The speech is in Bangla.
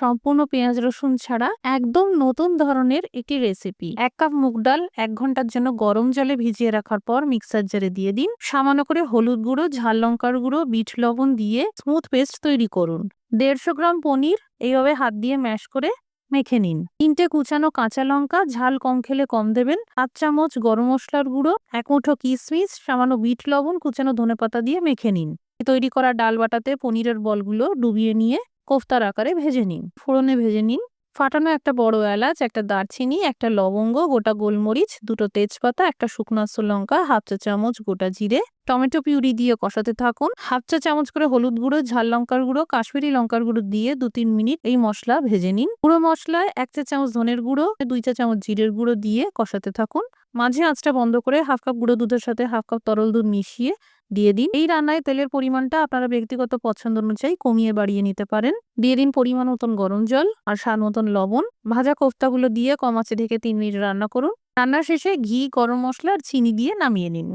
সম্পূর্ণ পেঁয়াজ রসুন ছাড়া একদম নতুন ধরনের একটি রেসিপি। 1 কাপ মুগ ডাল 1 ঘন্টার জন্য গরম জলে ভিজিয়ে রাখার পর মিক্সার জারে দিয়ে দিন। সামান্য করে হলুদ গুঁড়ো, ঝাল লঙ্কার গুঁড়ো, বিট লবণ দিয়ে স্মুথ পেস্ট তৈরি করুন। 150 গ্রাম পনির এইভাবে হাত দিয়ে ম্যাশ করে মেখে নিন। 3টে কুচানো কাঁচা লঙ্কা, ঝাল কম খেলে কম দেবেন। 1 চামচ গরম মশলার গুঁড়ো, 1 মুঠো কিশমিশ, সামান্য বিট লবণ, কুচানো ধনেপাতা দিয়ে মেখে নিন। তৈরি করা ডাল বাটাতে পনিরের বলগুলো ডুবিয়ে নিয়ে কোফতার আকারে ভেজে নিন। ফোড়নে ভেজে নিন ফাটানো একটা বড় এলাচ, একটা দারচিনি, একটা লবঙ্গ, গোটা গোলমরিচ, 2টো তেজপাতা, একটা শুকনো লঙ্কা, 1/2 চা চামচ গোটা জিরে। টমেটো পিউরি দিয়ে কষাতে থাকুন। 1/2 চা চামচ করে হলুদ গুঁড়ো, ঝাল লঙ্কার গুঁড়ো, কাশ্মীরি লঙ্কার গুঁড়ো দিয়ে 2-3 মিনিট এই মশলা ভেজে নিন। গুঁড়ো মশলায় 1 চা চামচ ধনের গুঁড়ো, 2 চা চামচ জিরের গুঁড়ো দিয়ে কষাতে থাকুন। মাঝে আঁচটা বন্ধ করে 1/2 কাপ গুঁড়ো দুধের সাথে 1/2 কাপ তরল দুধ মিশিয়ে দিয়ে দিন। এই রান্নায় তেলের পরিমাণটা আপনারা ব্যক্তিগত পছন্দ অনুযায়ী কমিয়ে বাড়িয়ে নিতে পারেন। দিয়ে দিন পরিমাণ মতন গরম জল আর স্বাদ মতন লবণ। ভাজা কোফতাগুলো দিয়ে কম আঁচে ঢেকে 3 মিনিট রান্না করুন। রান্নার শেষে ঘি, গরম মশলা আর চিনি দিয়ে নামিয়ে নিন।